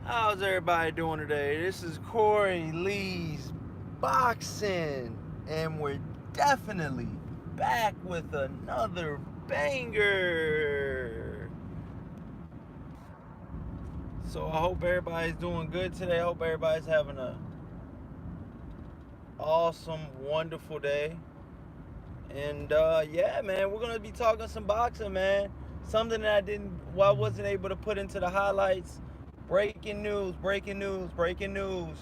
How's everybody doing today? This is Corey Lee's Boxing, and we're definitely back with another banger. So I hope everybody's doing good today. I hope everybody's having a awesome, wonderful day. And yeah, man, we're gonna be talking some boxing, man. Something that I wasn't able to put into the highlights. Breaking news, breaking news, breaking news.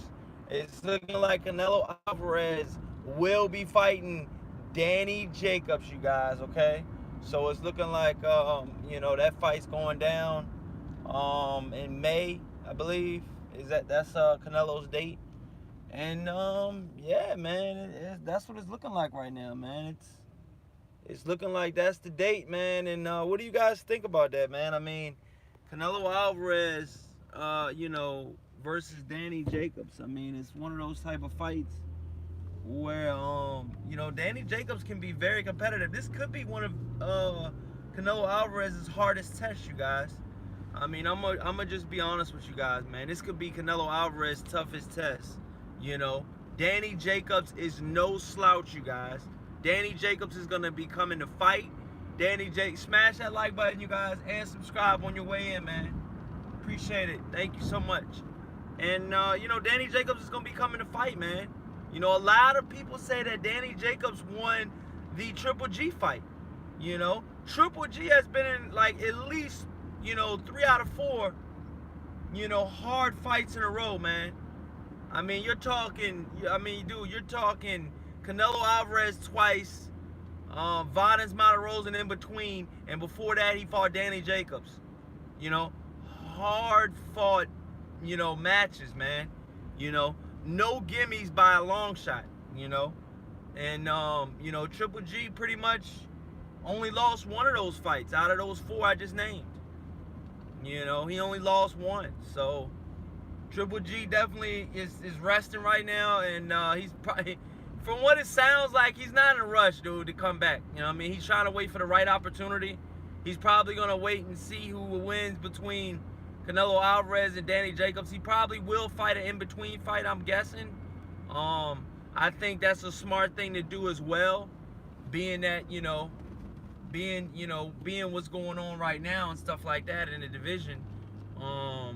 It's looking like Canelo Alvarez will be fighting Danny Jacobs, you guys. Okay, so it's looking like that fight's going down in May, I believe. That's Canelo's date? And yeah, man, that's what it's looking like right now, man. It's looking like that's the date, man. And what do you guys think about that, man? I mean, Canelo Alvarez, versus Danny Jacobs. I mean, it's one of those type of fights where Danny Jacobs can be very competitive. This could be one of Canelo Alvarez's hardest tests, you guys. I mean, I'm gonna just be honest with you guys, man. This could be Canelo Alvarez's toughest test. You know, Danny Jacobs is no slouch, you guys. Danny Jacobs is gonna be coming to fight. Smash that like button, you guys, and subscribe on your way in, man. Appreciate it. Thank you so much. And Danny Jacobs is gonna be coming to fight, man. You know, a lot of people say that Danny Jacobs won the Triple G fight. You know, Triple G has been in like at least 3 out of 4 hard fights in a row, man. I mean, you're talking Canelo Alvarez twice, Vadens Matarosen in between, and before that he fought Danny Jacobs. Hard fought, matches, man. No gimmies by a long shot, And, Triple G pretty much only lost one of those fights out of those 4 I just named. He only lost one. So Triple G definitely is resting right now, and he's probably, from what it sounds like, he's not in a rush, dude, to come back. He's trying to wait for the right opportunity. He's probably going to wait and see who wins between Canelo Alvarez and Danny Jacobs. He probably will fight an in-between fight, I'm guessing. I think that's a smart thing to do as well, being that, being what's going on right now and stuff like that in the division. My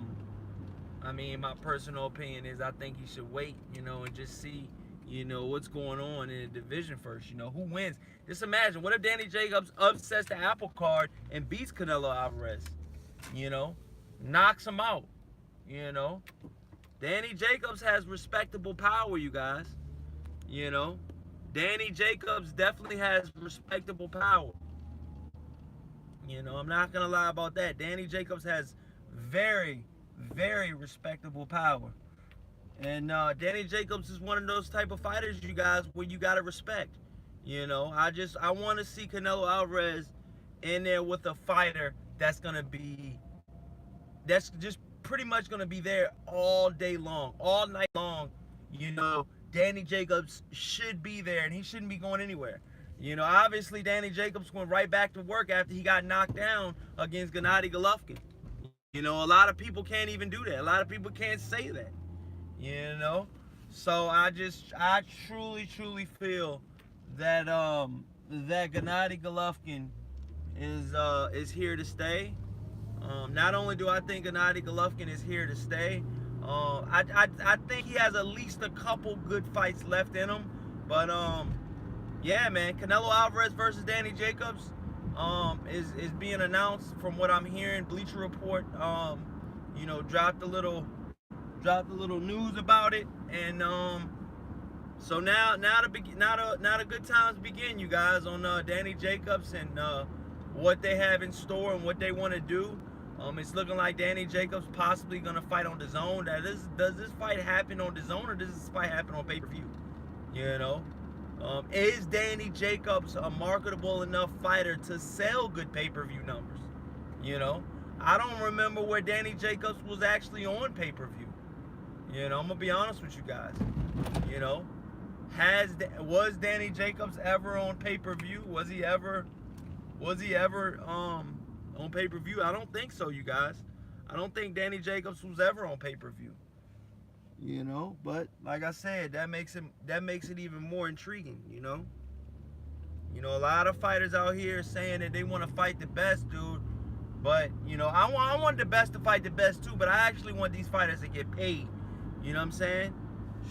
personal opinion is I think he should wait, and just see, what's going on in the division first. Who wins? Just imagine, what if Danny Jacobs upsets the apple card and beats Canelo Alvarez? Knocks him out. Danny Jacobs has respectable power, you guys. Danny Jacobs definitely has respectable power. I'm not going to lie about that. Danny Jacobs has very, very respectable power. And Danny Jacobs is one of those type of fighters, you guys, where you got to respect. I want to see Canelo Alvarez in there with a fighter that's just pretty much going to be there all day long, all night long. Danny Jacobs should be there, and he shouldn't be going anywhere. Obviously Danny Jacobs went right back to work after he got knocked down against Gennady Golovkin. A lot of people can't even do that. A lot of people can't say that. So I truly feel that that Gennady Golovkin is here to stay. Not only do I think Gennady Golovkin is here to stay, I think he has at least a couple good fights left in him. But yeah, man, Canelo Alvarez versus Danny Jacobs is being announced from what I'm hearing. Bleacher Report, dropped a little news about it, and so now the good times begin, you guys, on Danny Jacobs and what they have in store and what they want to do. It's looking like Danny Jacobs possibly gonna fight on DAZN. Does this fight happen on DAZN, or does this fight happen on pay-per-view? Is Danny Jacobs a marketable enough fighter to sell good pay-per-view numbers? I don't remember where Danny Jacobs was actually on pay-per-view. I'm gonna be honest with you guys. Was Danny Jacobs ever on pay-per-view? Was he ever on pay-per-view? I don't think so, you guys. I don't think Danny Jacobs was ever on pay-per-view. You know, but like I said, that makes it even more intriguing, you know? You know, a lot of fighters out here saying that they want to fight the best, dude. But, you know, I want the best to fight the best too, but I actually want these fighters to get paid. You know what I'm saying?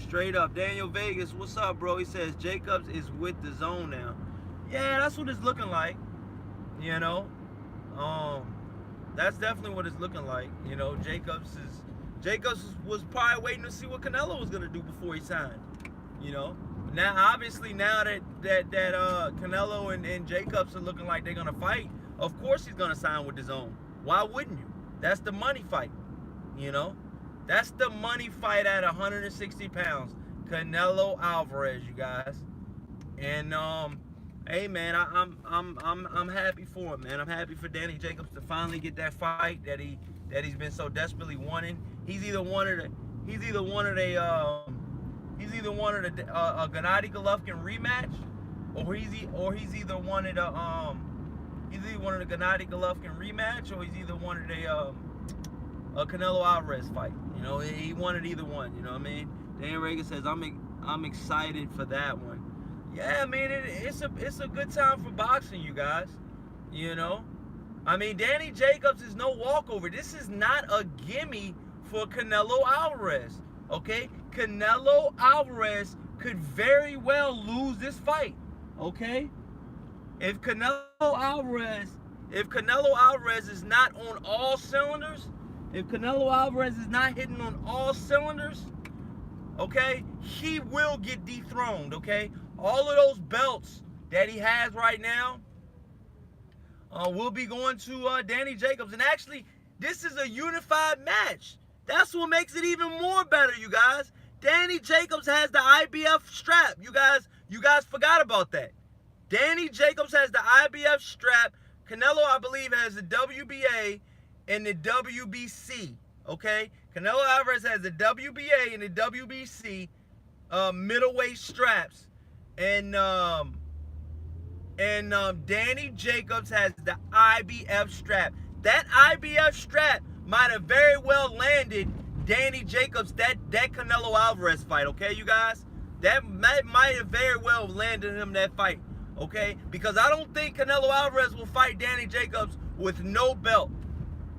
Straight up. Daniel Vegas, what's up, bro? He says Jacobs is with the zone now. Yeah, that's what it's looking like. You know? That's definitely what it's looking like. You know, Jacobs was probably waiting to see what Canelo was gonna do before he signed. You know? Now obviously now that Canelo and Jacobs are looking like they're gonna fight, of course he's gonna sign with the zone. Why wouldn't you? That's the money fight. You know? That's the money fight at 160 pounds. Canelo Alvarez, you guys. And hey man, I'm happy for him, man. I'm happy for Danny Jacobs to finally get that fight that he's been so desperately wanting. He's either wanted a Gennady Golovkin rematch, or he's either wanted a Gennady Golovkin rematch, or he's either wanted a Canelo Alvarez fight. You know, he wanted either one. You know what I mean? Dan Reagan says I'm excited for that one. Yeah, man, it's a good time for boxing, you guys. You know, I mean, Danny Jacobs is no walkover. This is not a gimme for Canelo Alvarez. Okay, Canelo Alvarez could very well lose this fight. Okay, if Canelo Alvarez is not on all cylinders, if Canelo Alvarez is not hitting on all cylinders, okay, he will get dethroned. Okay, all of those belts that he has right now will be going to Danny Jacobs. And actually, this is a unified match. That's what makes it even more better, you guys. Danny Jacobs has the IBF strap. You guys forgot about that. Danny Jacobs has the IBF strap. Canelo, I believe, has the WBA and the WBC. Okay? Canelo Alvarez has the WBA and the WBC middleweight straps. And Danny Jacobs has the IBF strap. That IBF strap might have very well landed Danny Jacobs that Canelo Alvarez fight, okay, you guys? That might have very well landed him that fight, okay? Because I don't think Canelo Alvarez will fight Danny Jacobs with no belt.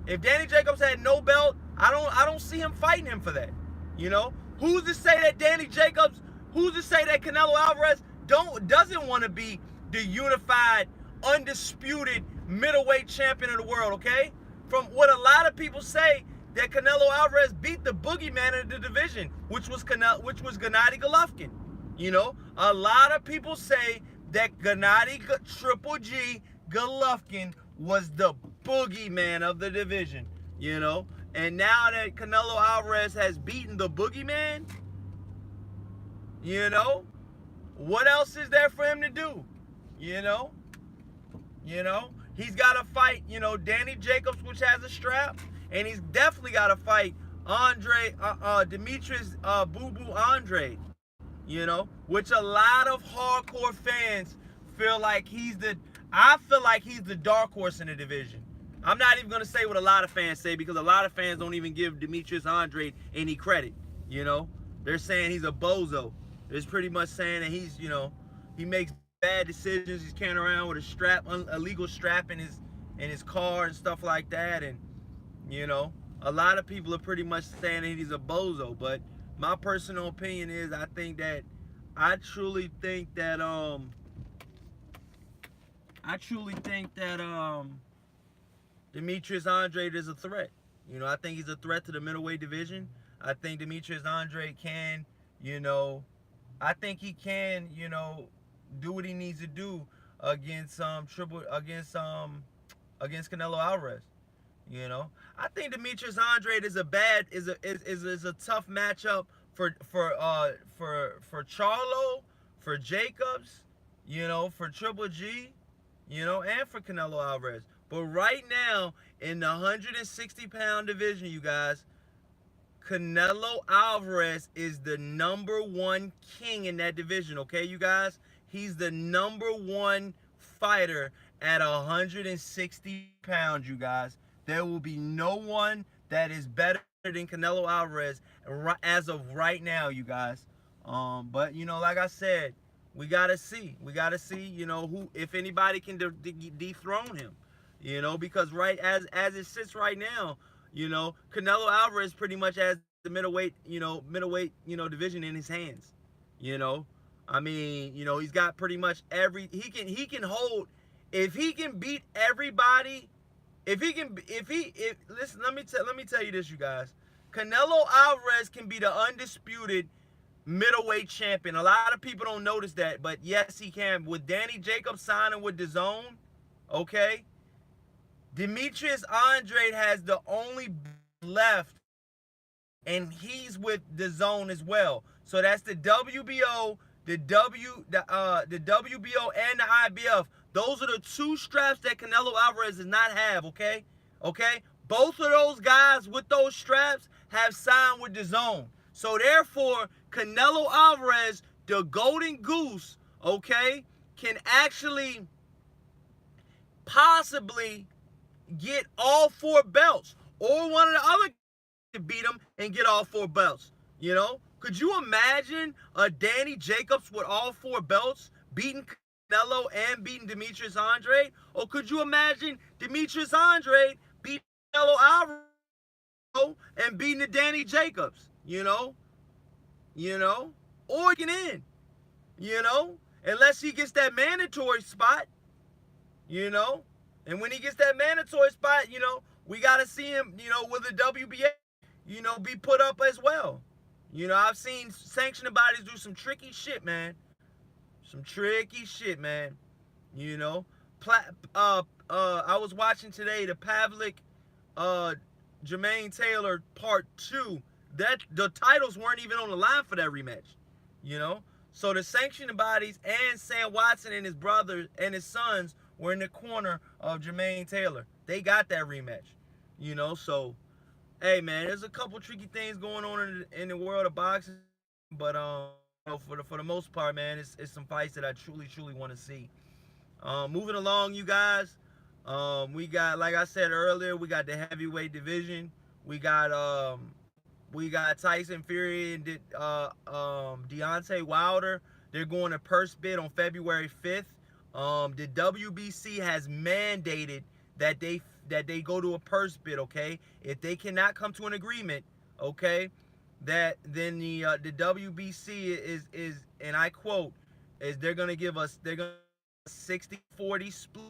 If Danny Jacobs had no belt, I don't see him fighting him for that. You know? Who's to say that Canelo Alvarez doesn't want to be the unified, undisputed middleweight champion of the world, okay? From what a lot of people say, that Canelo Alvarez beat the boogeyman of the division, which was Gennady Golovkin. You know, a lot of people say that Gennady Triple G Golovkin was the boogeyman of the division. You know, and now that Canelo Alvarez has beaten the boogeyman, you know, what else is there for him to do? You know, he's got to fight, you know, Danny Jacobs, which has a strap, and he's definitely got to fight Demetrius Boo Boo Andre, you know, which a lot of hardcore fans feel like I feel like he's the dark horse in the division. I'm not even going to say what a lot of fans say, because a lot of fans don't even give Demetrius Andre any credit, you know. They're saying he's a bozo. They're pretty much saying that he's, you know, he makes bad decisions. He's carrying around with a strap, illegal strap in his car and stuff like that. And, you know, a lot of people are pretty much saying that he's a bozo. But my personal opinion is I truly think that Demetrius Andre is a threat. You know, I think he's a threat to the middleweight division. I think Demetrius Andre can, you know, do what he needs to do against against Canelo Alvarez. You know, I think Demetrius Andre is a tough matchup for Charlo, for Jacobs, you know, for Triple G, you know, and for Canelo Alvarez. But right now, in the 160-pound division, you guys, Canelo Alvarez is the #1 king in that division, okay, you guys? He's the #1 fighter at 160 pounds, you guys. There will be no one that is better than Canelo Alvarez as of right now, you guys. But you know, like I said, we gotta see. We gotta see. You know, who, if anybody can dethrone him. You know, because right as it sits right now, you know, Canelo Alvarez pretty much has the middleweight division in his hands. You know, I mean, you know, he's got pretty much he can hold, if he can beat everybody, if listen, let me tell you this, you guys. Canelo Alvarez can be the undisputed middleweight champion. A lot of people don't notice that, but yes, he can. With Danny Jacobs signing with DAZN, okay, Demetrius Andrade has the only left, and he's with DAZN as well. So that's the WBO, the WBO and the IBF. Those are the two straps that Canelo Alvarez does not have. Okay, okay. Both of those guys with those straps have signed with DAZN. So therefore, Canelo Alvarez, the Golden Goose, okay, can actually possibly get all four belts, or one of the other to beat him and get all four belts. You know, could you imagine a Danny Jacobs with all four belts beating Canelo and beating Demetrius Andrade? Or could you imagine Demetrius Andrade beating Canelo Alvarez and beating the Danny Jacobs? You know, or he can end. You know, unless he gets that mandatory spot. You know, and when he gets that mandatory spot, you know, we got to see him, you know, with the WBA, you know, be put up as well. You know, I've seen sanctioning bodies do some tricky shit, man. Some tricky shit, man. You know, I was watching today the Pavlik, Jermaine Taylor Part 2. That the titles weren't even on the line for that rematch. You know, so the sanctioning bodies and Sam Watson and his brother and his sons were in the corner of Jermaine Taylor. They got that rematch. You know, so hey, man, there's a couple tricky things going on in the world of boxing, but for the most part, man, it's some fights that I truly want to see. Moving along, you guys, we got, like I said earlier, we got the heavyweight division. We got Tyson Fury and Deontay Wilder. They're going to purse bid on February 5th. The WBC has mandated that they go to a purse bid, okay? If they cannot come to an agreement, okay, that then the WBC is, and I quote, is they're gonna give us 60-40 split.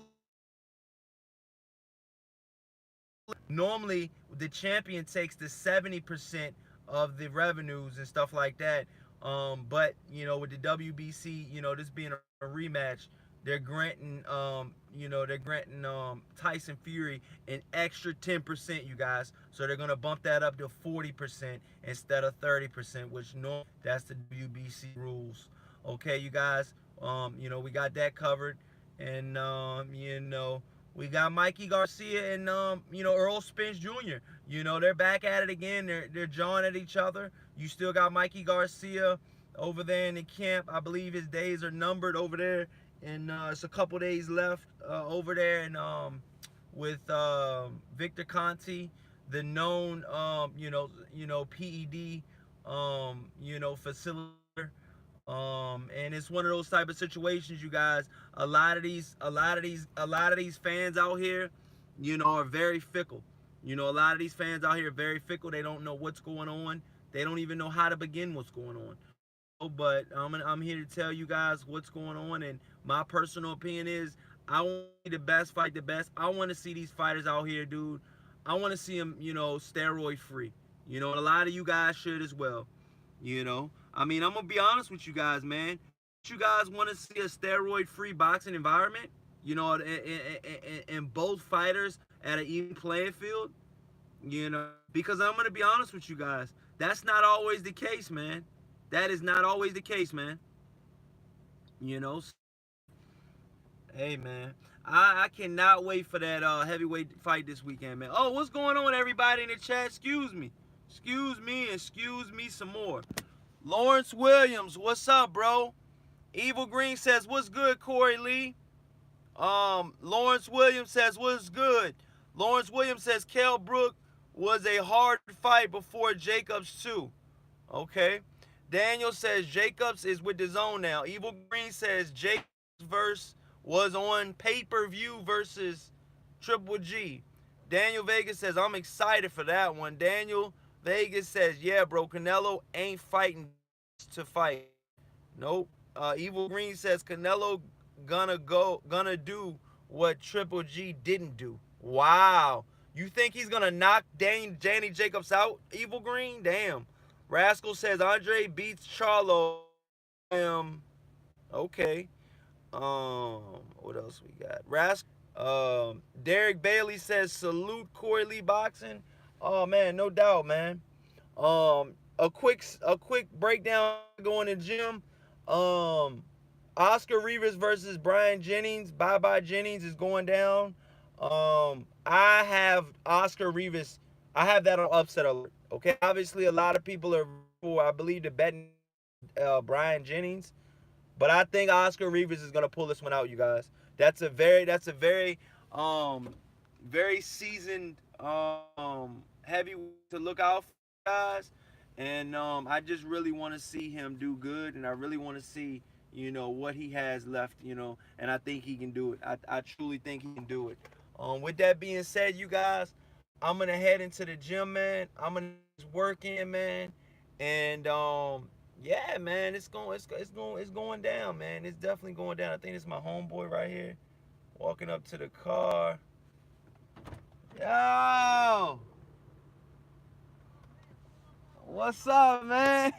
Normally, the champion takes the 70% of the revenues and stuff like that. But you know, with the WBC, you know, this being a rematch, they're granting Tyson Fury an extra 10%, you guys. So they're gonna bump that up to 40% instead of 30%, which that's the WBC rules. Okay, you guys. You know, we got that covered, and you know, we got Mikey Garcia and Earl Spence Jr. You know, they're back at it again. They're jawing at each other. You still got Mikey Garcia over there in the camp. I believe his days are numbered over there, and it's a couple days left over there, and with Victor Conti, the known PED facilitator. And it's one of those type of situations, you guys. A lot of these fans out here, you know, are very fickle. You know, a lot of these fans out here are very fickle. They don't know what's going on. They don't even know how to begin what's going on. But I'm here to tell you guys what's going on, and my personal opinion is I want to see the best fight the best. I want to see these fighters out here, dude. I want to see them, you know, steroid free. You know, and a lot of you guys should as well. You know, I mean, I'm gonna be honest with you guys, man. You guys want to see a steroid-free boxing environment? You know, and both fighters at an even playing field. You know, because I'm gonna be honest with you guys, that's not always the case, man. That is not always the case, man. You know, hey, man, I cannot wait for that heavyweight fight this weekend, man. Oh, what's going on, everybody in the chat? Excuse me some more. Lawrence Williams, what's up, bro? Evil Green says, what's good, Corey Lee? Lawrence Williams says, what's good? Lawrence Williams says, Kell Brook was a hard fight before Jacobs too. Okay. Daniel says Jacobs is with the zone now. Evil Green says Jacobs verse was on pay-per-view versus Triple G. Daniel Vegas says I'm excited for that one. Daniel Vegas says, yeah, bro, Canelo ain't fighting to fight. Nope. Evil Green says Canelo gonna do what Triple G didn't do. Wow. You think he's gonna knock Danny Jacobs out, Evil Green? Damn. Rascal says Andre beats Charlo. Okay. What else we got? Derek Bailey says salute Corey Lee Boxing. Oh man, no doubt, man. A quick breakdown going to gym. Um, Oscar Rivas versus Brian Jennings. Bye bye Jennings is going down. I have Oscar Rivas. I have that on upset alert. Okay, obviously a lot of people are for, I believe, the betting Brian Jennings. But I think Oscar Rivas is gonna pull this one out, you guys. That's a very very seasoned heavyweight to look out for, guys. And I just really want to see him do good, and I really want to see what he has left, and I think he can do it. I truly think he can do it. With that being said, you guys, I'm gonna head into the gym, man. I'm gonna work in, man, and yeah, man, it's going down, man. It's definitely going down. I think it's my homeboy right here, walking up to the car. Yo, what's up, man?